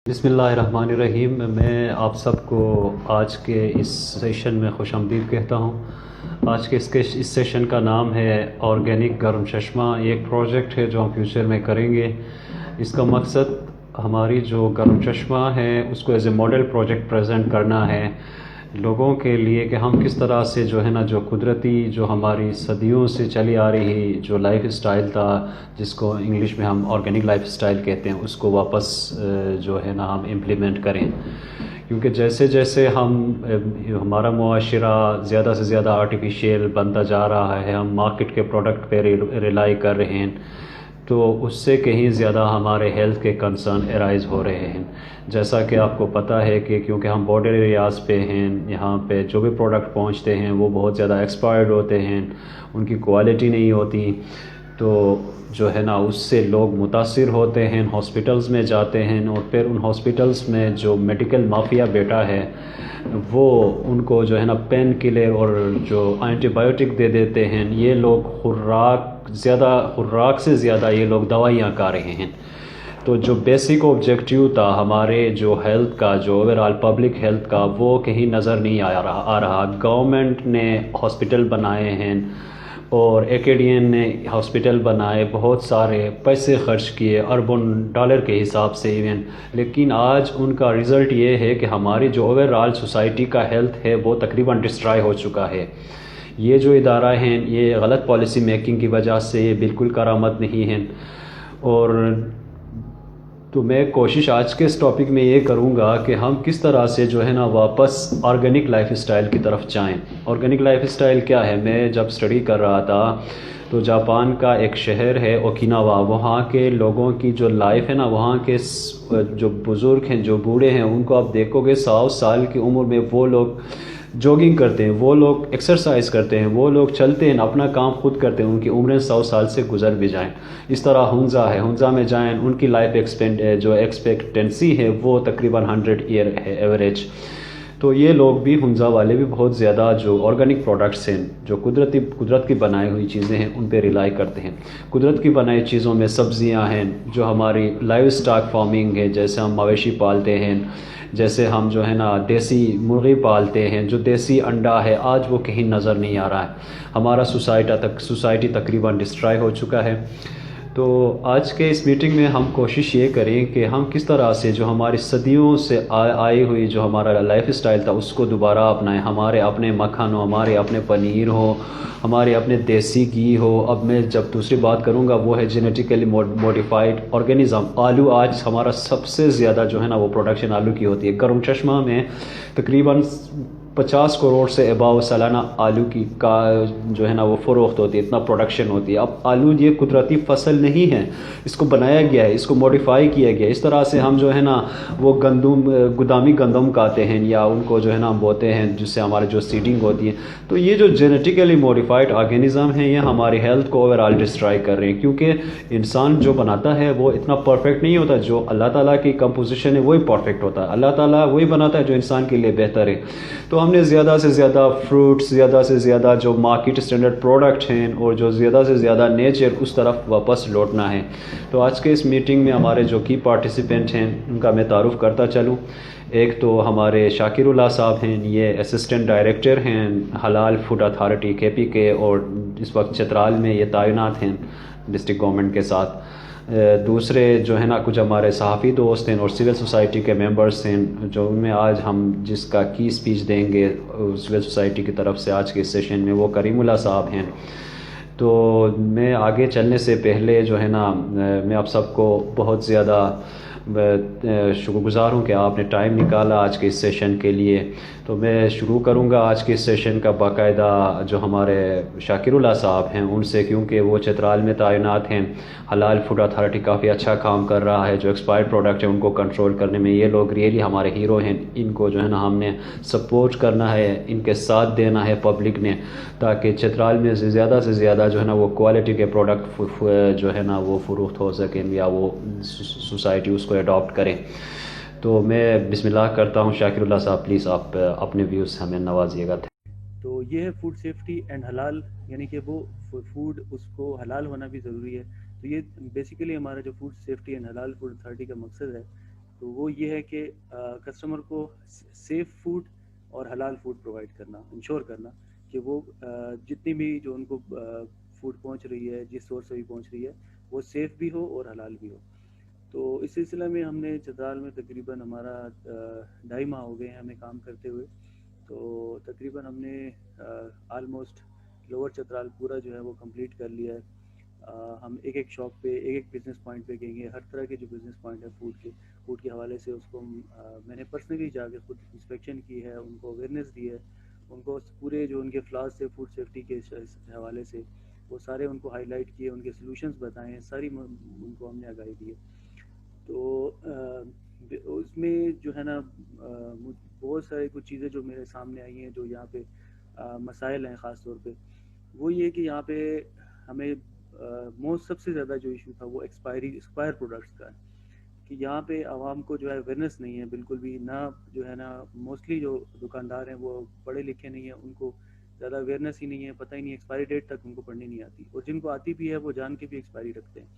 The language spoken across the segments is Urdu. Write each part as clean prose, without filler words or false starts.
بسم اللہ الرحمن الرحیم۔ میں آپ سب کو آج کے اس سیشن میں خوش آمدید کہتا ہوں۔ آج کے اس سیشن کا نام ہے آرگینک گرم چشمہ۔ یہ ایک پروجیکٹ ہے جو ہم فیوچر میں کریں گے۔ اس کا مقصد ہماری جو گرم چشمہ ہے اس کو as a model project present کرنا ہے لوگوں کے لیے کہ ہم کس طرح سے جو ہے نا جو قدرتی جو ہماری صدیوں سے چلی آ رہی جو لائف اسٹائل تھا، جس کو انگلش میں ہم آرگینک لائف اسٹائل کہتے ہیں، اس کو واپس جو ہے نا ہم امپلیمنٹ کریں۔ کیونکہ جیسے جیسے ہمارا معاشرہ زیادہ سے زیادہ آرٹیفیشیل بنتا جا رہا ہے، ہم مارکیٹ کے پروڈکٹ پہ ریلائی کر رہے ہیں، تو اس سے کہیں زیادہ ہمارے ہیلتھ کے کنسرن ارائز ہو رہے ہیں۔ جیسا کہ آپ کو پتہ ہے کہ کیونکہ ہم بارڈر ایریاز پہ ہیں، یہاں پہ جو بھی پروڈکٹ پہنچتے ہیں وہ بہت زیادہ ایکسپائرڈ ہوتے ہیں، ان کی کوالٹی نہیں ہوتی، تو جو ہے نا اس سے لوگ متاثر ہوتے ہیں، ہاسپٹلز میں جاتے ہیں، اور پھر ان ہاسپٹلز میں جو میڈیکل مافیا بیٹا ہے وہ ان کو جو ہے نا پین کلر اور جو اینٹی بایوٹک دے دیتے ہیں۔ یہ لوگ خوراک سے زیادہ یہ لوگ دوائیاں کھا رہے ہیں۔ تو جو بیسک آبجیکٹیو تھا ہمارے جو ہیلتھ کا، جو اوور آل پبلک ہیلتھ کا، وہ کہیں نظر نہیں آ رہا۔ گورنمنٹ نے ہاسپٹل بنائے ہیں اور ایکیڈین نے ہاسپٹل بنائے، بہت سارے پیسے خرچ کیے اربوں ڈالر کے حساب سے ایون، لیکن آج ان کا رزلٹ یہ ہے کہ ہماری جو اوور آل سوسائٹی کا ہیلتھ ہے وہ تقریباً ڈسٹرائے ہو چکا ہے۔ یہ جو ادارہ ہیں یہ غلط پالیسی میکنگ کی وجہ سے یہ بالکل کارآمد نہیں ہیں۔ اور تو میں کوشش آج کے اس ٹاپک میں یہ کروں گا کہ ہم کس طرح سے جو ہے نا واپس آرگینک لائف اسٹائل کی طرف جائیں۔ آرگینک لائف اسٹائل کیا ہے؟ میں جب اسٹڈی کر رہا تھا تو جاپان کا ایک شہر ہے اوکیناوا، وہاں کے لوگوں کی جو لائف ہے نا، وہاں کے جو بزرگ ہیں، جو بوڑھے ہیں، ان کو آپ دیکھو گے 100 سال کی عمر میں وہ لوگ جوگنگ کرتے ہیں، وہ لوگ ایکسرسائز کرتے ہیں، وہ لوگ چلتے ہیں، اپنا کام خود کرتے ہیں، ان کی عمریں 100 سال سے گزر بھی جائیں۔ اس طرح ہنزا ہے، ہنزا میں جائیں، ان کی لائف جو ایکسپیکٹنسی ہے وہ تقریباً 100 ایئر ہے ایوریج۔ تو یہ لوگ بھی، ہنزا والے بھی بہت زیادہ جو آرگینک پروڈکٹس ہیں، جو قدرت کی بنائی ہوئی چیزیں ہیں، ان پہ ریلائی کرتے ہیں۔ قدرت کی بنائی چیزوں میں سبزیاں ہیں، جو ہماری لائیو سٹاک فارمنگ ہے، جیسے ہم مویشی پالتے ہیں، جیسے ہم جو ہے نا دیسی مرغی پالتے ہیں، جو دیسی انڈا ہے، آج وہ کہیں نظر نہیں آ رہا ہے۔ ہمارا سوسائٹی تقریباً ڈسٹرائے ہو چکا ہے۔ تو آج کے اس میٹنگ میں ہم کوشش یہ کریں کہ ہم کس طرح سے جو ہماری صدیوں سے آئی ہوئی جو ہمارا لائف اسٹائل تھا اس کو دوبارہ اپنائیں۔ ہمارے اپنے مکھن ہو، ہمارے اپنے پنیر ہو، ہمارے اپنے دیسی گھی ہو۔ اب میں جب دوسری بات کروں گا وہ ہے جینیٹیکلی موڈیفائڈ آرگینزم۔ آلو آج ہمارا سب سے زیادہ جو ہے نا وہ پروڈکشن آلو کی ہوتی ہے۔ گرم چشمہ میں تقریباً 50 کروڑ سے اباؤ سالانہ آلو کی جو ہے نا وہ فروخت ہوتی ہے، اتنا پروڈکشن ہوتی ہے۔ اب آلو یہ قدرتی فصل نہیں ہے، اس کو بنایا گیا ہے، اس کو موڈیفائی کیا گیا ہے۔ اس طرح سے ہم جو ہے نا وہ گودامی گندم کھاتے ہیں، یا ان کو جو ہے نا ہم بوتے ہیں، جس سے ہمارے جو سیڈنگ ہوتی ہے۔ تو یہ جو جینیٹیکلی موڈیفائڈ آرگینزم ہیں یہ ہماری ہیلتھ کو اوور آل ڈسٹرائے کر رہے ہیں، کیونکہ انسان جو بناتا ہے وہ اتنا پرفیکٹ نہیں ہوتا۔ جو اللہ تعالیٰ کی کمپوزیشن ہے وہی پرفیکٹ ہوتا ہے، اللہ تعالیٰ وہی بناتا ہے جو انسان کے لیے بہتر ہے۔ تو ہم نے زیادہ سے زیادہ فروٹس، زیادہ سے زیادہ جو مارکیٹ اسٹینڈرڈ پروڈکٹ ہیں، اور جو زیادہ سے زیادہ نیچر، اس طرف واپس لوٹنا ہے۔ تو آج کے اس میٹنگ میں ہمارے جو کی پارٹیسپینٹ ہیں ان کا میں تعارف کرتا چلوں۔ ایک تو ہمارے شاکر اللہ صاحب ہیں، یہ اسسٹنٹ ڈائریکٹر ہیں حلال فوڈ اتھارٹی KP کے، اور اس وقت چترال میں یہ تعینات ہیں ڈسٹرکٹ گورنمنٹ کے ساتھ۔ دوسرے جو ہے نا کچھ ہمارے صحافی دوست ہیں اور سول سوسائٹی کے ممبرس ہیں، جو ان میں آج ہم جس کا کی اسپیچ دیں گے سول سوسائٹی کی طرف سے آج کے اس سیشن میں، وہ کریم اللہ صاحب ہیں۔ تو میں آگے چلنے سے پہلے جو ہے نا میں آپ سب کو بہت زیادہ شکر گزار ہوں کہ آپ نے ٹائم نکالا آج کے اس سیشن کے لیے۔ تو میں شروع کروں گا آج کے اس سیشن کا باقاعدہ جو ہمارے شاکر اللہ صاحب ہیں ان سے، کیونکہ وہ چترال میں تعینات ہیں۔ حلال فوڈ اتھارٹی کافی اچھا کام کر رہا ہے، جو ایکسپائرڈ پروڈکٹ ہیں ان کو کنٹرول کرنے میں یہ لوگ ریئلی ہمارے ہیرو ہیں۔ ان کو جو ہے نا ہم نے سپورٹ کرنا ہے، ان کے ساتھ دینا ہے پبلک نے، تاکہ چترال میں زیادہ سے زیادہ جو ہے نا وہ کوالٹی کے پروڈکٹ جو ہے نا وہ فروخت ہو سکیں، یا وہ سوسائٹی اس کو اڈاپٹ کریں۔ تو میں بسم اللہ کرتا ہوں۔ شاکر اللہ صاحب پلیز آپ اپنے ویوز سے ہمیں نوازیے گا۔ تو یہ ہے فوڈ سیفٹی اینڈ حلال، یعنی کہ وہ فوڈ اس کو حلال ہونا بھی ضروری ہے۔ تو یہ بیسیکلی ہمارا جو فوڈ سیفٹی اینڈ حلال فوڈ اتھارٹی کا مقصد ہے تو وہ یہ ہے کہ کسٹمر کو سیف فوڈ اور حلال فوڈ پرووائڈ کرنا، انشور کرنا کہ وہ جتنی بھی جو ان کو فوڈ پہنچ رہی ہے، جس سورس سے بھی پہنچ رہی ہے، وہ سیف بھی ہو اور حلال بھی ہو. تو اس سلسلہ میں ہم نے چترال میں تقریباً ہمارا 2.5 ماہ ہو گئے ہیں ہمیں کام کرتے ہوئے. تو تقریباً ہم نے آلموسٹ لوور چترال پورا جو ہے وہ کمپلیٹ کر لیا ہے. ہم ایک ایک شاپ پہ، ایک ایک بزنس پوائنٹ پہ گئیں گے. ہر طرح کے جو بزنس پوائنٹ ہے فوڈ کے حوالے سے، اس کو میں نے پرسنلی جا کے خود انسپیکشن کی ہے، ان کو اویئرنیس دی ہے، ان کو پورے جو ان کے فلاز سے فوڈ سیفٹی کے حوالے سے وہ سارے ان کو ہائی لائٹ کیے، ان کے سلوشنز بتائے ہیں، ساری ان کو ہم نے آگاہی دی ہے. تو اس میں جو ہے نا بہت ساری کچھ چیزیں جو میرے سامنے آئی ہیں، جو یہاں پہ مسائل ہیں خاص طور پہ، وہ یہ کہ یہاں پہ ہمیں سب سے زیادہ جو ایشو تھا وہ ایکسپائر پروڈکٹس کا ہے کہ یہاں پہ عوام کو جو ہے اویئرنیس نہیں ہے بالکل بھی. نہ جو ہے نا موسٹلی جو دکاندار ہیں وہ پڑھے لکھے نہیں ہیں، ان کو زیادہ اویئرنیس ہی نہیں ہے، پتہ ہی نہیں ایکسپائری ڈیٹ تک ان کو پڑھنی نہیں آتی، اور جن کو آتی بھی ہے وہ جان کے بھی ایکسپائری رکھتے ہیں.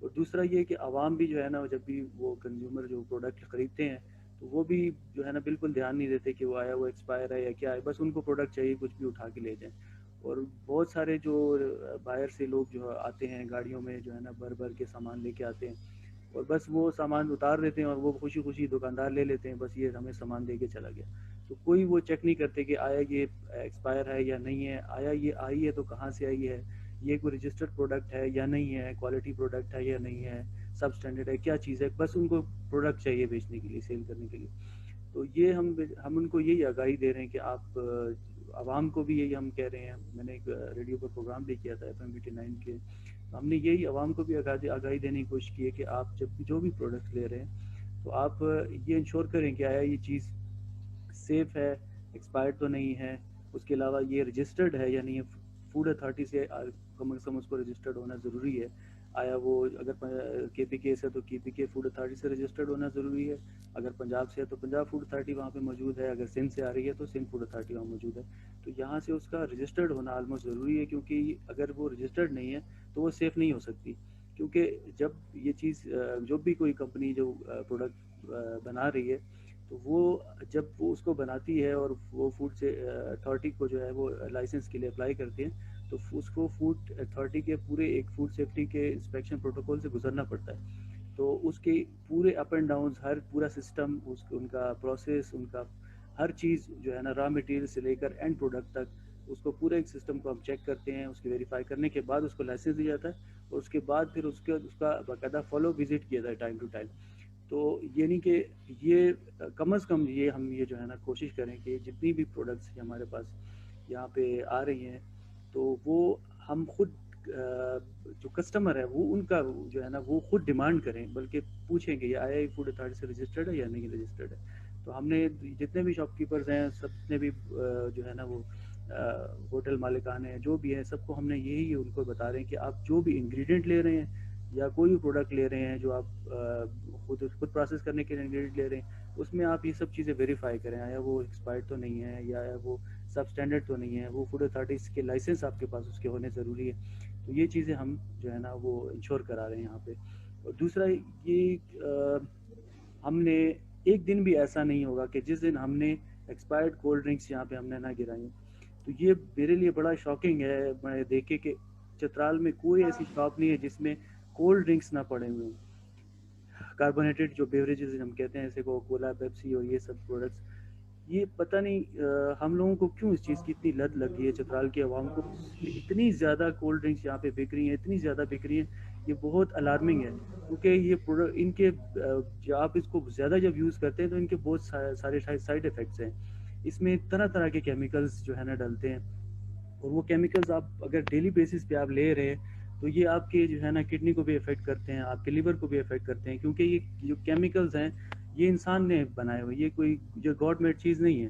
اور دوسرا یہ کہ عوام بھی جو ہے نا جب بھی وہ کنزیومر جو پروڈکٹ خریدتے ہیں تو وہ بھی جو ہے نا بالکل دھیان نہیں دیتے کہ وہ آیا وہ ایکسپائر ہے یا کیا ہے، بس ان کو پروڈکٹ چاہیے، کچھ بھی اٹھا کے لے جائیں. اور بہت سارے جو باہر سے لوگ جو آتے ہیں گاڑیوں میں جو ہے نا بھر کے سامان لے کے آتے ہیں، اور بس وہ سامان اتار دیتے ہیں اور وہ خوشی خوشی دکاندار لے لیتے ہیں، بس یہ ہمیں سامان دے کے چلا گیا. تو کوئی وہ چیک نہیں کرتے کہ آیا یہ ایکسپائر ہے یا نہیں ہے، آیا یہ آئی ہے تو کہاں سے آئی ہے، یہ کوئی رجسٹرڈ پروڈکٹ ہے یا نہیں ہے، کوالٹی پروڈکٹ ہے یا نہیں ہے، سب اسٹینڈرڈ ہے، کیا چیز ہے. بس ان کو پروڈکٹ چاہیے بیچنے کے لیے، سیل کرنے کے لیے. تو یہ ہم ان کو یہی آگاہی دے رہے ہیں کہ آپ عوام کو بھی یہی ہم کہہ رہے ہیں. میں نے ایک ریڈیو پر پروگرام بھی کیا تھا FM89 کے، ہم نے یہی عوام کو بھی آگاہی دینے کی کوشش کی ہے کہ آپ جب بھی جو بھی پروڈکٹ لے رہے ہیں تو آپ یہ انشور کریں کہ آیا یہ چیز سیف ہے، ایکسپائرڈ تو نہیں ہے، اس کے علاوہ یہ رجسٹرڈ ہے یا نہیں ہے. فوڈ اتھارٹی سے کم از کم اس کو رجسٹرڈ ہونا ضروری ہے. آیا وہ اگر KPK سے تو KPK فوڈ اتھارٹی سے رجسٹرڈ ہونا ضروری ہے، اگر پنجاب سے ہے تو پنجاب فوڈ اتھارٹی وہاں پہ موجود ہے، اگر سندھ سے آ رہی ہے تو سندھ فوڈ اتھارٹی وہاں موجود ہے. تو یہاں سے اس کا رجسٹرڈ ہونا آلموسٹ ضروری ہے، کیونکہ اگر وہ رجسٹرڈ نہیں ہے تو وہ سیف نہیں ہو سکتی. کیونکہ جب یہ چیز جو بھی کوئی کمپنی جو پروڈکٹ بنا رہی ہے تو وہ جب وہ اس کو بناتی ہے اور وہ فوڈ سے اتھارٹی کو جو ہے وہ لائسنس کے لیے اپلائی کرتی ہے تو اس کو فوڈ اتھارٹی کے پورے ایک فوڈ سیفٹی کے انسپیکشن پروٹوکول سے گزرنا پڑتا ہے. تو اس کے پورے اپ اینڈ ڈاؤنز، ہر پورا سسٹم، ان کا پروسیس، ان کا ہر چیز جو ہے نا را مٹیریل سے لے کر اینڈ پروڈکٹ تک، اس کو پورے ایک سسٹم کو ہم چیک کرتے ہیں. اس کی ویریفائی کرنے کے بعد اس کو لائسنس دیا جاتا ہے، اور اس کے بعد پھر اس کا باقاعدہ فالو وزٹ کیا جاتا ہے ٹائم ٹو ٹائم. تو یہ نہیں کہ یہ کم از کم یہ جو ہے نا کوشش کریں کہ جتنی بھی پروڈکٹس ہمارے پاس یہاں پہ آ رہی ہیں تو وہ ہم خود جو کسٹمر ہے وہ ان کا جو ہے نا وہ خود ڈیمانڈ کریں، بلکہ پوچھیں کہ یہ آیا فوڈ اتھارٹی سے رجسٹرڈ ہے یا نہیں رجسٹرڈ ہے. تو ہم نے جتنے بھی شاپ کیپرز ہیں، سب نے بھی جو ہے نا وہ ہوٹل مالکان ہیں، جو بھی ہیں، سب کو ہم نے یہی ان کو بتا رہے ہیں کہ آپ جو بھی انگریڈینٹ لے رہے ہیں یا کوئی بھی پروڈکٹ لے رہے ہیں جو آپ خود پروسیس کرنے کے لیے انگریڈینٹ لے رہے ہیں، اس میں آپ یہ سب چیزیں ویریفائی کریں. آیا وہ ایکسپائرڈ تو نہیں ہے، یا آیا وہ سب اسٹینڈرڈ تو نہیں ہے، وہ فوڈ اتھارٹیز کے لائسنس آپ کے پاس اس کے ہونے ضروری ہے. تو یہ چیزیں ہم جو ہے نا وہ انشور کرا رہے ہیں یہاں پہ. اور دوسرا یہ ہم نے ایک دن بھی ایسا نہیں ہوگا کہ جس دن ہم نے ایکسپائرڈ کولڈ ڈرنکس یہاں پہ ہم نے نہ گرائی. تو یہ میرے لیے بڑا شاکنگ ہے. میں دیکھے کہ چترال میں کوئی ایسی شاپ نہیں ہے جس میں کولڈ ڈرنکس نہ پڑے ہوئے ہیں. کاربونیٹڈ جو بیوریجز ہم کہتے ہیں جیسے کوکا کولا، پیپسی اور یہ سب پروڈکٹس، یہ پتہ نہیں ہم لوگوں کو کیوں اس چیز کی اتنی لت لگ گئی ہے. چترال کے عوام کو اتنی زیادہ کولڈ ڈرنکس یہاں پہ بک رہی ہیں، اتنی زیادہ بک رہی ہیں، یہ بہت الارمنگ ہے. کیونکہ یہ پروڈکٹ ان کے آپ اس کو زیادہ جب یوز کرتے ہیں تو ان کے بہت سارے سائڈ افیکٹس ہیں. اس میں طرح طرح کے کیمیکلز جو ہے نا ڈلتے ہیں، اور وہ کیمیکلز آپ اگر ڈیلی بیسس پہ آپ لے رہے ہیں تو یہ آپ کے جو ہے نا کڈنی کو بھی افیکٹ کرتے ہیں، آپ کے لیور کو بھی افیکٹ کرتے ہیں. کیونکہ یہ جو کیمیکلز ہیں یہ انسان نے بنائے ہوئے، یہ کوئی جو گاڈ میڈ چیز نہیں ہے.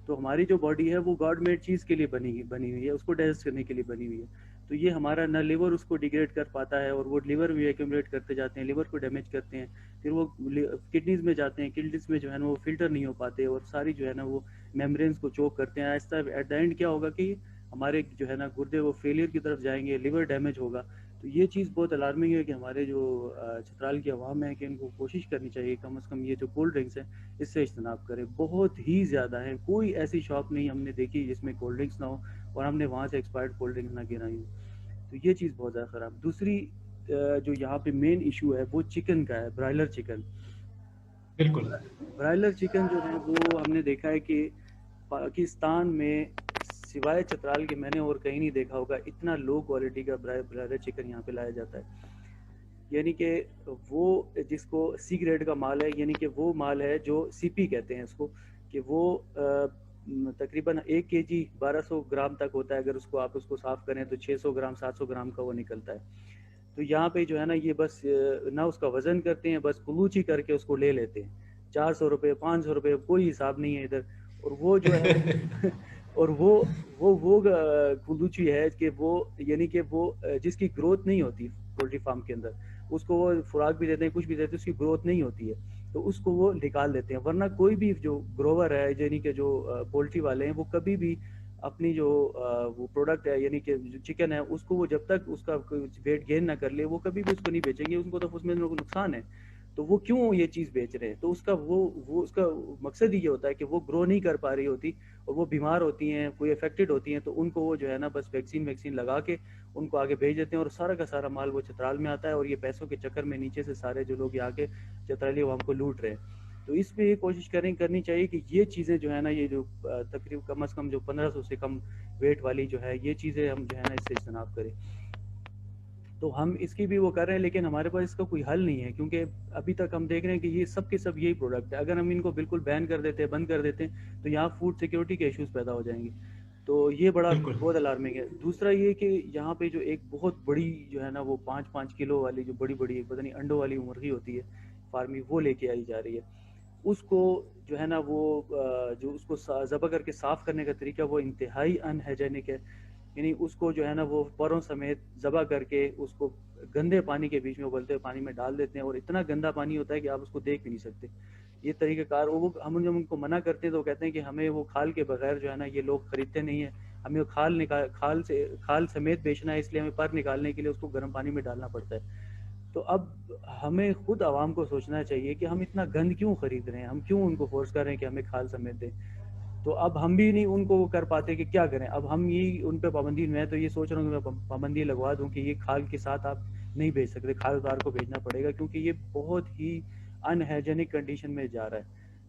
تو ہماری جو باڈی ہے وہ گاڈ میڈ چیز کے لیے بنی ہوئی ہے، اس کو ڈائجسٹ کرنے کے لیے بنی ہوئی ہے. تو یہ ہمارا نہ لیور اس کو ڈیگریڈ کر پاتا ہے، اور وہ لیور بھی ایکومولیٹ کرتے جاتے ہیں، لیور کو ڈیمیج کرتے ہیں، پھر وہ کڈنیز میں جاتے ہیں، کڈنیز میں جو ہے نا وہ فلٹر نہیں ہو پاتے، اور ساری جو ہے نا وہ میمبرینز کو چوک کرتے ہیں. آہستہ ایٹ دا اینڈ کیا ہوگا کہ ہمارے جو ہے نا گردے وہ فیلئر کی طرف جائیں گے، لیور ڈیمیج ہوگا. تو یہ چیز بہت الارمنگ ہے کہ ہمارے جو چترال کی عوام ہے کہ ان کو کوشش کرنی چاہیے کم از کم یہ جو کولڈ ڈرنکس ہیں اس سے اجتناب کریں. بہت ہی زیادہ ہیں, کوئی ایسی شاپ نہیں ہم نے دیکھی جس میں کولڈ ڈرنکس نہ ہو اور ہم نے وہاں سے ایکسپائرڈ کولڈ ڈرنک نہ گرائی ہوں. تو یہ چیز بہت زیادہ خراب. دوسری جو یہاں پہ مین ایشو ہے وہ چکن کا ہے, برائلر چکن. بالکل برائلر چکن جو ہے وہ ہم نے دیکھا ہے کہ پاکستان میں سوائے چترال کے میں نے اور کہیں نہیں دیکھا ہوگا اتنا لو کوالٹی کا برائلر چکن یہاں پہ لایا جاتا ہے. یعنی کہ وہ جس کو سی گریڈ کا مال ہے, یعنی کہ وہ مال ہے جو سی پی کہتے ہیں اس کو, کہ وہ تقریباً 1 kg 1200 گرام تک ہوتا ہے. اگر اس کو آپ اس کو صاف کریں تو 600 گرام 700 گرام کا وہ نکلتا ہے. تو یہاں پہ جو ہے نا یہ بس نہ اس کا وزن کرتے ہیں, بس کلوچی کر کے اس کو لے لیتے ہیں. 400 روپے 500 روپے کوئی حساب نہیں ہے ادھر. اور وہ جو ہے اور وہ کلوچی ہے کہ وہ یعنی کہ وہ جس کی گروتھ نہیں ہوتی پولٹری فارم کے اندر, اس کو وہ خوراک بھی دیتے ہیں کچھ بھی دیتے ہیں, اس کی گروتھ نہیں ہوتی ہے تو اس کو وہ نکال دیتے ہیں. ورنہ کوئی بھی جو گروور ہے یعنی کہ جو پولٹری والے ہیں وہ کبھی بھی اپنی جو وہ پروڈکٹ ہے یعنی کہ جو چکن ہے اس کو وہ جب تک اس کا ویٹ گین نہ کر لے وہ کبھی بھی اس کو نہیں بیچیں گے. ان کو تو اس میں نقصان ہے, تو وہ کیوں یہ چیز بیچ رہے ہیں؟ تو اس کا وہ اس کا مقصد ہی یہ ہوتا ہے کہ وہ گرو نہیں کر پا رہی ہوتی اور وہ بیمار ہوتی ہیں, کوئی افیکٹڈ ہوتی ہیں, تو ان کو وہ جو ہے نا بس ویکسین لگا کے ان کو آگے بھیج دیتے ہیں اور سارا کا سارا مال وہ چترال میں آتا ہے. اور یہ پیسوں کے چکر میں نیچے سے سارے جو لوگ یہاں کے چترالی عوام کو لوٹ رہے ہیں. تو اس پہ یہ کوشش کرنی چاہیے کہ یہ چیزیں جو ہے نا یہ جو تقریباً کم از کم جو 1500 سے کم ویٹ والی جو ہے یہ چیزیں ہم جو ہے نا اس سے اجتناب کریں. تو ہم اس کی بھی وہ کر رہے ہیں لیکن ہمارے پاس اس کا کوئی حل نہیں ہے, کیونکہ ابھی تک ہم دیکھ رہے ہیں کہ یہ سب کے سب یہی پروڈکٹ ہے. اگر ہم ان کو بالکل بین کر دیتے ہیں, بند کر دیتے ہیں, تو یہاں فوڈ سیکیورٹی کے ایشوز پیدا ہو جائیں گے. تو یہ بالکل بہت الارمنگ ہے. دوسرا یہ کہ یہاں پہ جو ایک بہت بڑی جو ہے نا وہ 5-5 کلو والی جو بڑی پتہ نہیں انڈوں والی مرغی ہوتی ہے فارمی, وہ لے کے آئی جا رہی ہے. اس کو جو ہے نا وہ جو اس کو ذبح کر کے صاف کرنے کا طریقہ وہ انتہائی ان ہائیجینک ہے. یعنی اس کو جو ہے نا وہ پروں سمیت ذبح کر کے اس کو گندے پانی کے بیچ میں ابلتے ہوئے پانی میں ڈال دیتے ہیں, اور اتنا گندا پانی ہوتا ہے کہ آپ اس کو دیکھ بھی نہیں سکتے. یہ طریقہ کار وہ ہم جب ان کو منع کرتے ہیں تو وہ کہتے ہیں کہ ہمیں وہ کھال کے بغیر جو ہے نا یہ لوگ خریدتے نہیں ہیں, ہمیں وہ کھال سمیت بیچنا ہے, اس لیے ہمیں پر نکالنے کے لیے اس کو گرم پانی میں ڈالنا پڑتا ہے. تو اب ہمیں خود عوام کو سوچنا چاہیے کہ ہم اتنا گند کیوں خرید رہے ہیں, ہم کیوں ان کو فورس کر رہے ہیں کہ ہمیں کھال سمیت دیں. تو اب ہم بھی نہیں ان کو کر پاتے کہ کیا کریں. اب ہم یہ ان پہ پابندی, میں تو یہ سوچ رہا ہوں کہ میں پابندی لگوا دوں کہ یہ کھال کے ساتھ آپ نہیں بھیج سکتے, کھالدار کو بھیجنا پڑے گا, کیونکہ یہ بہت ہی ان ہائیجینک کنڈیشن میں جا رہا ہے.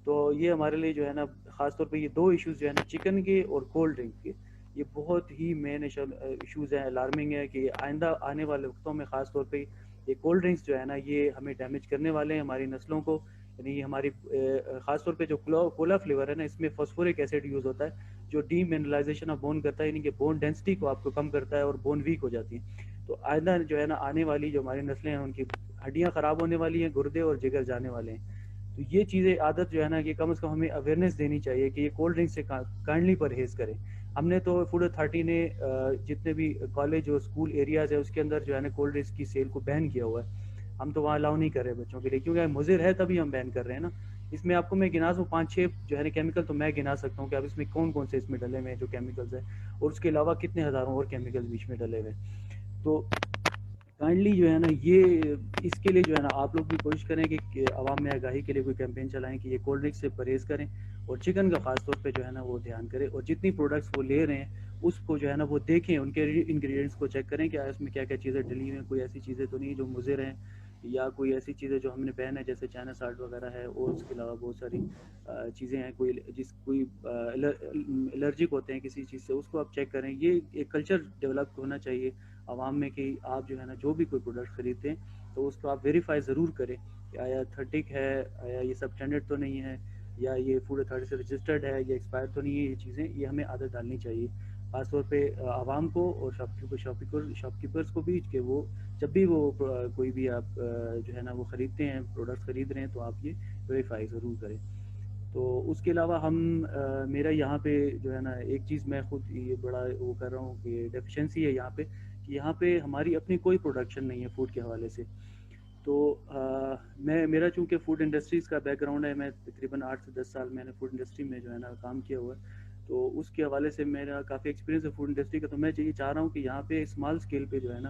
تو یہ ہمارے لیے جو ہے نا خاص طور پہ یہ 2 ایشوز جو ہے نا چکن کے اور کولڈ ڈرنک کے, یہ بہت ہی مین ایشوز ہیں, الارمنگ ہے کہ آئندہ آنے والے وقتوں میں خاص طور پہ یہ کولڈ ڈرنکس جو ہے نا یہ ہمیں ڈیمیج کرنے والے ہیں, ہماری نسلوں کو. یعنی یہ ہماری خاص طور پہ جو کولا فلیور ہے نا اس میں فاسفورک ایسڈ یوز ہوتا ہے جو ڈی منرلائزیشن آف بون کرتا ہے, یعنی کہ بون ڈینسٹی کو آپ کو کم کرتا ہے اور بون ویک ہو جاتی ہے. تو آئندہ جو ہے نا آنے والی جو ہماری نسلیں ہیں ان کی ہڈیاں خراب ہونے والی ہیں, گردے اور جگر جانے والے ہیں. تو یہ چیزیں عادت جو ہے نا یہ کم از کم ہمیں اویئرنیس دینی چاہیے کہ یہ کولڈ ڈرنک سے کائنڈلی پرہیز کریں. ہم نے تو فوڈ اتھارٹی نے جتنے بھی کالج اور اسکول ایریاز ہے اس کے اندر جو ہے نا کولڈ ڈرنکس کی سیل کو بین کیا ہوا ہے. ہم تو وہاں الاؤ نہیں کر رہے بچوں کے لیے, کیونکہ مضر ہے تبھی ہم بین کر رہے ہیں نا. اس میں آپ کو میں گنا دوں 5-6 جو ہے نا کیمیکل تو میں گنا سکتا ہوں کہ اب اس میں کون سے اس میں ڈلے ہوئے ہیں جو کیمیکلز ہیں, اور اس کے علاوہ کتنے ہزاروں اور کیمیکلز بیچ میں ڈلے ہوئے ہیں. تو کائنڈلی جو ہے نا یہ اس کے لیے جو ہے نا آپ لوگ بھی کوشش کریں کہ عوام میں آگاہی کے لیے کوئی کیمپین چلائیں کہ یہ کولڈ ڈرنک سے پرہیز کریں, اور چکن کا خاص طور پہ جو ہے نا وہ دھیان کریں, اور جتنی پروڈکٹس وہ لے رہے ہیں اس کو جو ہے نا وہ دیکھیں, ان کے انگریڈینٹس کو چیک کریں کہ اس میں کیا کیا چیزیں ڈلی ہوئی ہیں, کوئی ایسی چیزیں تو نہیں جو مضر ہیں, یا کوئی ایسی چیزیں جو ہم نے بین ہے جیسے چائنا سالٹ وغیرہ ہے, اور اس کے علاوہ بہت ساری چیزیں ہیں کوئی الرجک ہوتے ہیں کسی چیز سے, اس کو آپ چیک کریں. یہ ایک کلچر ڈیولپ ہونا چاہیے عوام میں کہ آپ جو ہے نا جو بھی کوئی پروڈکٹ خریدتے ہیں تو اس کو آپ ویریفائی ضرور کریں کہ آیا اتھینٹک ہے, آیا یہ سب اسٹینڈرڈ تو نہیں ہے, یا یہ فوڈ اتھارٹی سے رجسٹرڈ ہے, یا ایکسپائر تو نہیں ہے. یہ چیزیں یہ ہمیں عادت ڈالنی چاہیے خاص طور پہ عوام کو اور شاپ کیپرز کو بھی, کہ وہ جب بھی وہ کوئی بھی آپ جو ہے نا وہ خریدتے ہیں پروڈکٹس خرید رہے ہیں تو آپ یہ ویریفائی ضرور کریں. تو اس کے علاوہ میرا یہاں پہ جو ہے نا ایک چیز میں خود یہ بڑا وہ کر رہا ہوں کہ ڈیفیشنسی ہے یہاں پہ, کہ یہاں پہ ہماری اپنی کوئی پروڈکشن نہیں ہے فوڈ کے حوالے سے. تو میرا چونکہ فوڈ انڈسٹریز کا بیک گراؤنڈ ہے, میں تقریباً 8 سے 10 سال میں نے فوڈ انڈسٹری میں جو ہے نا کام کیا ہوا ہے, تو اس کے حوالے سے میرا کافی ایکسپیرینس ہے فوڈ انڈسٹری کا. تو میں یہ چاہ رہا ہوں کہ یہاں پہ اسمال اسکیل پہ جو ہے نا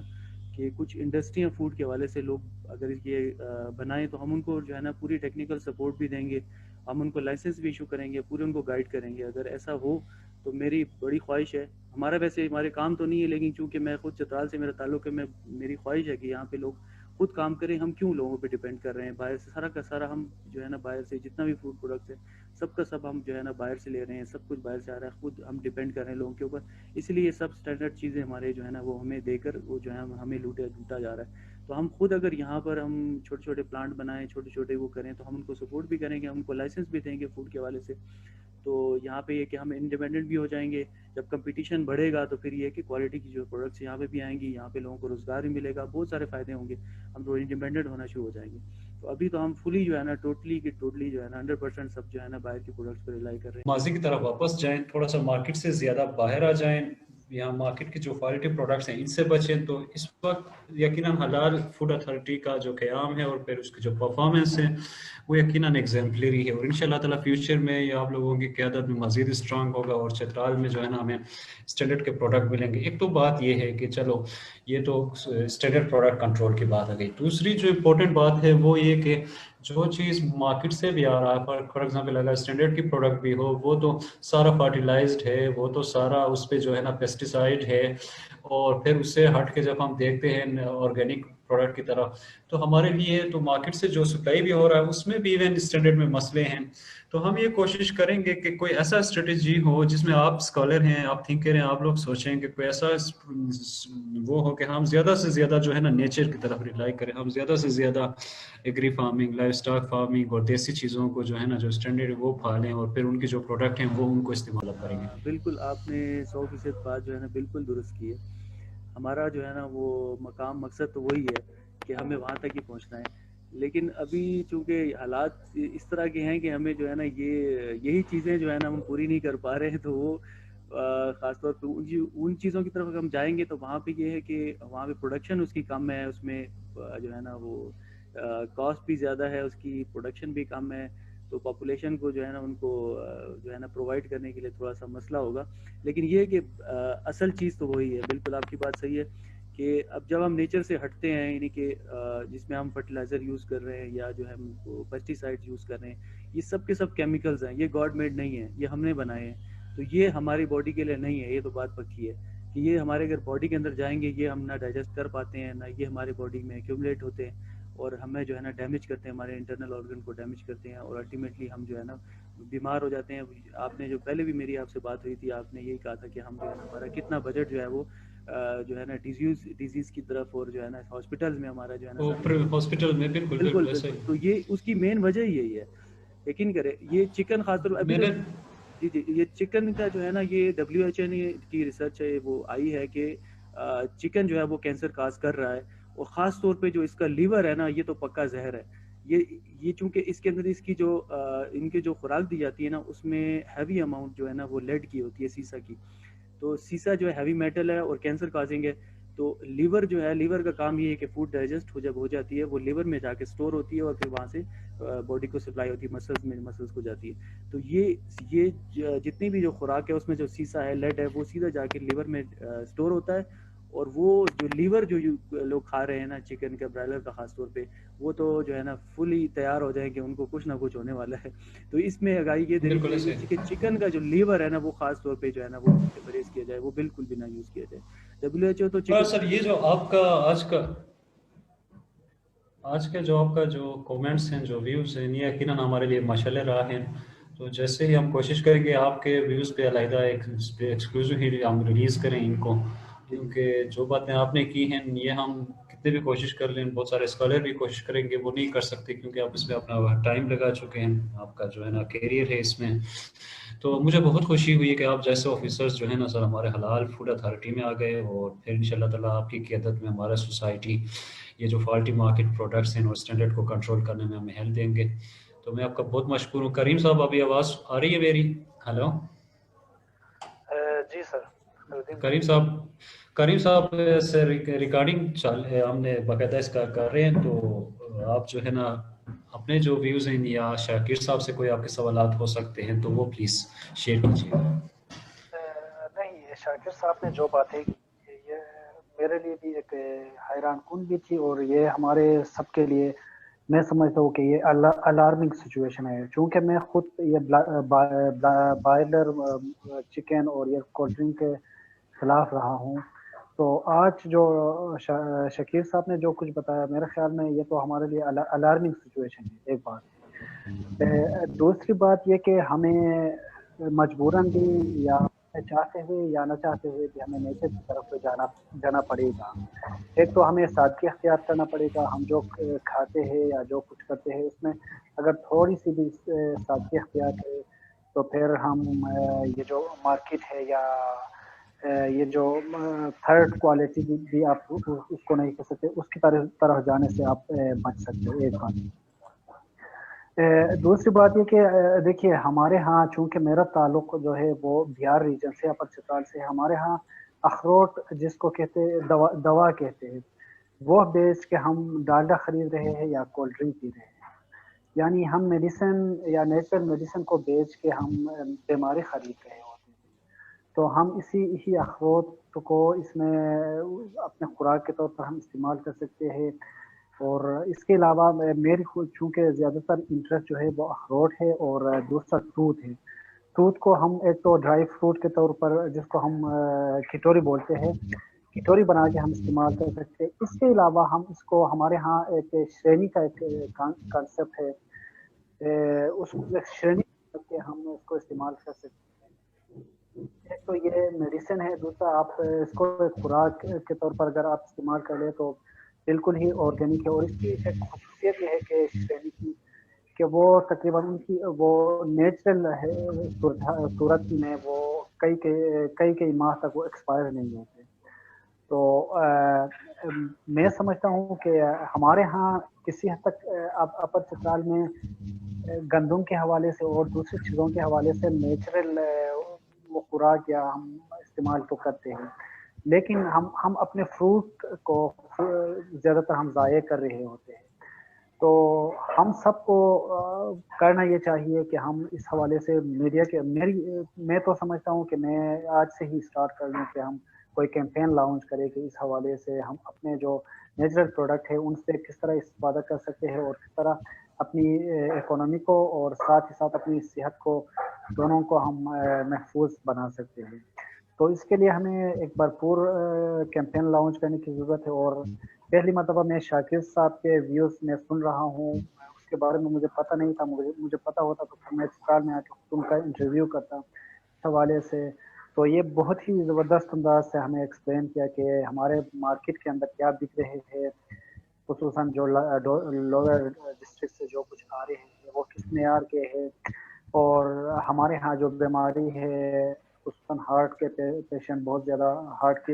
کہ کچھ انڈسٹریاں فوڈ کے حوالے سے لوگ اگر یہ بنائیں تو ہم ان کو جو ہے نا پوری ٹیکنیکل سپورٹ بھی دیں گے, ہم ان کو لائسنس بھی ایشو کریں گے, پورے ان کو گائیڈ کریں گے. اگر ایسا ہو تو میری بڑی خواہش ہے, ہمارا ویسے ہمارے کام تو نہیں ہے, لیکن چونکہ میں خود چترال سے میرا تعلق ہے, میری خواہش ہے کہ یہاں پہ لوگ خود کام کریں. ہم کیوں لوگوں پہ ڈیپینڈ کر رہے ہیں باہر سے؟ سارا کا سارا ہم جو ہے نا باہر سے جتنا بھی فوڈ پروڈکٹس ہے سب کا سب ہم جو ہے نا باہر سے لے رہے ہیں, سب کچھ باہر سے آ رہا ہے, خود ہم ڈیپینڈ کر رہے ہیں لوگوں کے اوپر. اس لیے یہ سب اسٹینڈرڈ چیزیں ہمارے جو ہے نا وہ ہمیں دے کر وہ جو ہے ہمیں لوٹا جا رہا ہے. تو ہم خود اگر یہاں پر ہم چھوٹے چھوٹے پلانٹ بنائیں, چھوٹے چھوٹے وہ کریں, تو ہم ان کو سپورٹ بھی کریں گے, ہم ان کو لائسنس بھی دیں گے فوڈ کے حوالے سے. تو یہاں پہ یہ کہ ہم انڈیپینڈنٹ بھی ہو جائیں گے. جب کمپٹیشن بڑھے گا تو پھر یہ کہ کوالٹی کی جو پروڈکٹس یہاں پہ بھی آئیں گی, یہاں پہ لوگوں کو روزگار بھی ملے گا, بہت سارے فائدے ہوں گے, ہم تو انڈیپینڈنٹ ہونا شروع ہو جائیں گے. تو ابھی تو ہم فلی جو ہے نا ٹوٹلی جو ہے نا 100% سب جو ہے نا باہر کی پروڈکٹس پہ ریلائی کر رہے ماضی کی طرف واپس جائیں, تھوڑا سا مارکیٹ سے زیادہ باہر آ جائیں, یہاں مارکیٹ کی جو کوالٹی پروڈکٹس ہیں ان سے بچیں. تو اس وقت یقیناً حلال فوڈ اتھارٹی کا جو قیام ہے اور پھر اس کی جو پرفارمنس ہے وہ یقیناً ایگزیمپلری ہے, اور ان شاء اللہ تعالیٰ فیوچر میں یہ آپ لوگوں کی قیادت میں مزید اسٹرانگ ہوگا, اور چترال میں جو ہے نا ہمیں اسٹینڈرڈ کے پروڈکٹ ملیں گے. ایک تو بات یہ ہے کہ چلو یہ تو اسٹینڈرڈ پروڈکٹ کنٹرول کی بات آ گئی. دوسری جو امپورٹنٹ بات ہے وہ یہ کہ جو چیز مارکیٹ سے بھی آ رہا ہے, فار ایگزامپل اگر اسٹینڈرڈ کی پروڈکٹ بھی ہو, وہ تو سارا فرٹیلائزڈ ہے, وہ تو سارا اس پہ جو ہے نا پیسٹیسائڈ ہے. اور پھر اس سے ہٹ کے جب ہم دیکھتے ہیں آرگینک پروڈکٹ کی طرف, تو ہمارے لیے تو مارکیٹ سے جو سپلائی بھی ہو رہا ہے اس میں بھی ایون اسٹینڈرڈ میں مسئلے ہیں. تو ہم یہ کوشش کریں گے کہ کوئی ایسا اسٹریٹجی ہو جس میں آپ اسکالر ہیں, آپ تھنکر ہیں, آپ لوگ سوچیں کہ کوئی ایسا وہ ہو کہ ہم زیادہ سے زیادہ جو ہے نا نیچر کی طرف ریلائی کریں, ہم زیادہ سے زیادہ agri farming, livestock farming اور دیسی چیزوں کو جو ہے نا جو اسٹینڈرڈ وہ پالیں, اور پھر ان کی جو پروڈکٹ ہیں وہ ان کو استعمال کریں گے. بالکل آپ نے 100% بات جو ہے نا بالکل درست کی ہے. ہمارا جو ہے نا وہ مقام مقصد تو وہی ہے کہ ہمیں وہاں تک ہی پہنچنا ہے, لیکن ابھی چونکہ حالات اس طرح کے ہیں کہ ہمیں جو ہے نا یہی چیزیں جو ہے نا ہم پوری نہیں کر پا رہے ہیں. تو وہ خاص طور پہ ان چیزوں کی طرف اگر ہم جائیں گے تو وہاں پہ یہ ہے کہ وہاں پہ پروڈکشن اس کی کم ہے, اس میں جو ہے نا وہ کاسٹ بھی زیادہ ہے, اس کی پروڈکشن بھی کم ہے. تو پاپولیشن کو جو ہے نا ان کو جو ہے نا پرووائڈ کرنے کے لیے تھوڑا سا مسئلہ ہوگا. لیکن یہ کہ اصل چیز تو وہی ہے, بالکل آپ کی بات صحیح ہے کہ اب جب ہم نیچر سے ہٹتے ہیں, یعنی کہ جس میں ہم فرٹیلائزر یوز کر رہے ہیں یا جو ہے ہم پیسٹی سائڈ یوز کر رہے ہیں, یہ سب کے سب کیمیکلز ہیں, یہ گاڈ میڈ نہیں ہیں, یہ ہم نے بنائے ہیں. تو یہ ہماری باڈی کے لیے نہیں ہے, یہ تو بات پکی ہے کہ یہ ہمارے اگر باڈی کے اندر جائیں گے یہ ہم نہ ڈائجسٹ کر پاتے ہیں, نہ یہ ہماری باڈی میں ایکیومولیٹ ہوتے ہیں اور ہمیں جو ہے نا ڈیمیج کرتے ہیں, ہمارے انٹرنل آرگن کو ڈیمیج کرتے ہیں, اور الٹیمیٹلی ہم جو ہے نا بیمار ہو جاتے ہیں. آپ نے جو پہلے بھی میری آپ سے بات ہوئی تھی, آپ نے یہی کہا تھا کہ ہم جو ہے نا ہمارا کتنا بجٹ جو ہے وہ جو ہے نا ڈیزیز کی طرف اور جو ہے نا ہاسپٹل میں ہمارا جو ہے نا ہاسپٹل میں بالکل ویسے بالکل. تو یہ اس کی مین وجہ یہی ہے. یقین کرے یہ چکن خاص طور ابھی تو جی یہ چکن کا جو ہے نا یہ WHO کی ریسرچ ہے, وہ آئی ہے کہ چکن جو ہے وہ کینسر کاز کر رہا ہے, اور خاص طور پہ جو اس کا لیور ہے نا یہ تو پکا زہر ہے. یہ چونکہ اس کے اندر اس کی جو ان کے جو خوراک دی جاتی ہے نا اس میں ہیوی اماؤنٹ جو ہے نا وہ لیڈ کی ہوتی ہے, سیسا کی. تو سیسا جو ہے ہیوی میٹل ہے اور کینسر کازنگ ہے. تو لیور جو ہے, لیور کا کام یہ ہے کہ فوڈ ڈائجسٹ جب ہو جاتی ہے وہ لیور میں جا کے سٹور ہوتی ہے اور پھر وہاں سے باڈی کو سپلائی ہوتی ہے, مسلز کو جاتی ہے. تو یہ جتنی بھی جو خوراک ہے اس میں جو سیسا ہے, لیڈ ہے, وہ سیدھا جا کے لیور میں سٹور ہوتا ہے. اور وہ جو لیور جو لوگ کھا رہے ہیں نا چکن کا, برائلر کا خاص طور پہ, وہ تو جو ہے نا فلی تیار ہو جائیں کہ ان کو کچھ نہ کچھ ہونے والا ہے. تو اس میں اگائی یہ دینی چاہیے کہ چکن کا جو لیور ہے نا وہ خاص طور پہ جو ہے نا وہ پرہیز کیا جائے, وہ بالکل بھی نہ یوز کیا جائے. WHO تو چکن سر یہ جو آپ کا آج کے جو آپ کا جو کومنٹس ہیں, جو ویوز ہیں, یہ یقیناً ہمارے لیے مشعل راہ ہیں. تو جیسے ہی ہم کوشش کریں گے آپ کے ویوز پہ علیحدہ ایکسکلوزیو ہی ہم ریلیز کریں ان کو, کیونکہ جو باتیں آپ نے کی ہیں یہ ہم کتنے بھی کوشش کر لیں, بہت سارے اسکالر بھی کوشش کریں گے, وہ نہیں کر سکتے کیونکہ آپ اس میں اپنا ٹائم لگا چکے ہیں, آپ کا جو ہے نا کیریئر ہے اس میں. تو مجھے بہت خوشی ہوئی کہ آپ جیسے آفیسرز جو ہے نا سر ہمارے حلال فوڈ اتھارٹی میں آ گئے, اور پھر ان شاء اللہ تعالیٰ آپ کی قیادت میں ہمارا سوسائٹی یہ جو فالٹی مارکیٹ پروڈکٹس ہیں اور اسٹینڈرڈ کو کنٹرول کرنے میں ہمیں ہیلپ دیں گے. تو میں آپ کا بہت مشکور ہوں. کریم صاحب ابھی آواز آ رہی ہے میری؟ ہیلو جی سر. کریم صاحب سے ریکارڈنگ ہم نے باقاعدہ اس کا کر رہے ہیں, تو آپ جو ہے نا اپنے جو ویوز ہیں یا شاکر صاحب سے کوئی آپ کے سوالات ہو سکتے ہیں تو وہ پلیز شیئر کیجیے. نہیں, شاکر صاحب نے جو باتیں یہ میرے لیے بھی ایک حیران کن بھی تھی، اور یہ ہمارے سب کے لیے میں سمجھتا ہوں کہ یہ الارمنگ سچویشن ہے، چونکہ میں خود یہ بائلر چکن اور یہ کولڈ ڈرنک کے خلاف رہا ہوں. تو آج جو شکیل صاحب نے جو کچھ بتایا، میرے خیال میں یہ تو ہمارے لیے الارمنگ سچویشن ہے، ایک بات. دوسری بات یہ کہ ہمیں مجبوراً بھی یا چاہتے ہوئے یا نہ چاہتے ہوئے بھی ہمیں نیچر کی طرف تو جانا پڑے گا. ایک تو ہمیں سادگی اختیار کرنا پڑے گا. ہم جو کھاتے ہیں یا جو کچھ کرتے ہیں اس میں اگر تھوڑی سی بھی سادگی اختیار کرے تو پھر ہم یہ جو مارکیٹ ہے یا یہ جو تھرڈ کوالٹی بھی آپ اس کو نہیں کر سکتے، اس کی طرف جانے سے آپ بچ سکتے ہو، ایک بات. دوسری بات یہ کہ دیکھیے ہمارے ہاں چونکہ میرا تعلق جو ہے وہ بہار ریجن سے، اپر چترال سے، ہمارے ہاں اخروٹ جس کو کہتے ہیں دوا کہتے ہیں، وہ بیچ کے ہم ڈالڈا خرید رہے ہیں یا کولڈ ڈرنک پی رہے ہیں. یعنی ہم میڈیسن یا نیچرل میڈیسن کو بیچ کے ہم بیماری خرید رہے ہوتے ہیں. تو ہم اسی اخروٹ کو اس میں اپنے خوراک کے طور پر ہم استعمال کر سکتے ہیں. اور اس کے علاوہ میری خود چونکہ زیادہ تر انٹرسٹ جو ہے وہ اخروٹ ہے، اور دوسرا توت ہے. توت کو ہم ایک تو ڈرائی فروٹ کے طور پر جس کو ہم کٹوری بولتے ہیں، کٹوری بنا کے ہم استعمال کر سکتے ہیں. اس کے علاوہ ہم اس کو ہمارے ہاں ایک شرینی کا ایک کانسیپٹ ہے، اس شرینی کے ہم اس کو استعمال کر سکتے ہیں. ایک تو یہ میڈیسن ہے، دوسرا آپ اس کو خوراک کے طور پر اگر آپ استعمال کر لیں تو بالکل ہی آرگینک ہے. اور اس کی ایک خصوصیت یہ ہے کہ شرینی کی کہ وہ تقریباً ان کی وہ نیچرل ہے صورت میں وہ کئی ماہ تک وہ ایکسپائر نہیں ہوتے. تو میں سمجھتا ہوں کہ ہمارے ہاں کسی حد تک اپر چترال میں گندم کے حوالے سے اور دوسری چیزوں کے حوالے سے نیچرل وہ خوراک یا ہم استعمال تو کرتے ہیں، لیکن ہم اپنے فروٹ کو زیادہ تر ہم ضائع کر رہے ہوتے ہیں. تو ہم سب کو کرنا یہ چاہیے کہ ہم اس حوالے سے میڈیا کے میں تو سمجھتا ہوں کہ میں آج سے ہی اسٹارٹ کر لوں کہ ہم کوئی کیمپین لانچ کرے کہ اس حوالے سے ہم اپنے جو نیچرل پروڈکٹ ہے ان سے کس طرح استفادہ کر سکتے ہیں اور کس طرح اپنی اکانومی کو اور ساتھ ہی ساتھ اپنی صحت کو دونوں کو ہم محفوظ بنا سکتے ہیں. تو اس کے لیے ہمیں ایک بھرپور کیمپین لانچ کرنے کی ضرورت ہے. اور پہلی مرتبہ میں شاکر صاحب کے ویوز میں سن رہا ہوں، اس کے بارے میں مجھے پتہ نہیں تھا. مجھے پتہ ہوتا تو میں چترال میں آ کے ان کا انٹرویو کرتا اس حوالے سے. تو یہ بہت ہی زبردست انداز سے ہمیں ایکسپلین کیا کہ ہمارے مارکیٹ کے اندر کیا بک رہے ہیں، خصوصاً جو لوور ڈسٹرکٹ سے جو کچھ آ رہے ہیں وہ کس معیار کے ہیں، اور ہمارے ہاں جو بیماری ہے خصوصاً ہارٹ کے پیشنٹ بہت زیادہ ہارٹ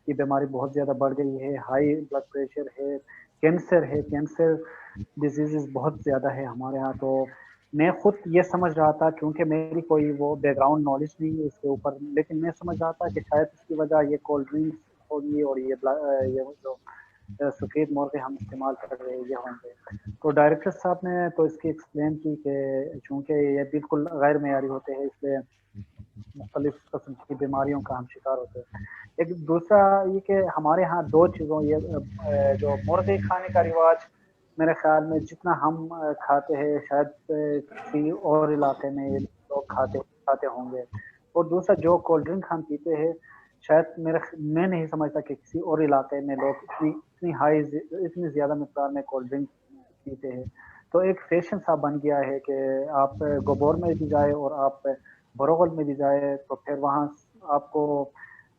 کی بیماری بہت زیادہ بڑھ گئی ہے، ہائی بلڈ پریشر ہے، کینسر ڈیزیزز بہت زیادہ ہے ہمارے ہاں. تو میں خود یہ سمجھ رہا تھا کیونکہ میری کوئی وہ بیک گراؤنڈ نالج نہیں ہے اس کے اوپر، لیکن میں سمجھ رہا تھا کہ شاید اس کی وجہ یہ کولڈ ڈرنکس ہوگی اور یہ جو سفید مرغے ہم استعمال کر رہے ہیں یہ ہوں گے. تو ڈائریکٹر صاحب نے تو اس کی ایکسپلین کی کہ چونکہ یہ بالکل غیر معیاری ہوتے ہیں اس لیے مختلف قسم کی بیماریوں کا ہم شکار ہوتے ہیں. ایک دوسرا یہ کہ ہمارے ہاں دو چیزوں یہ جو مرغے کھانے کا رواج میرے خیال میں جتنا ہم کھاتے ہیں شاید کسی اور علاقے میں لوگ کھاتے ہوں گے. اور دوسرا جو کولڈ ڈرنک ہم پیتے ہیں شاید میں نہیں سمجھتا کہ کسی اور علاقے میں لوگ اتنی زیادہ مقدار میں کولڈ ڈرنک پیتے ہیں. تو ایک فیشن سا بن گیا ہے کہ آپ گوبور میں بھی جائے اور آپ بروغل میں بھی جائے تو پھر وہاں آپ کو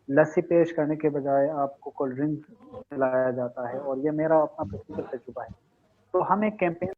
لسی پیش کرنے کے بجائے آپ کو کولڈ ڈرنک پلایا جاتا ہے. اور یہ میرا اپنا پریکٹیکل تجربہ ہے. تو ہم ایک کیمپین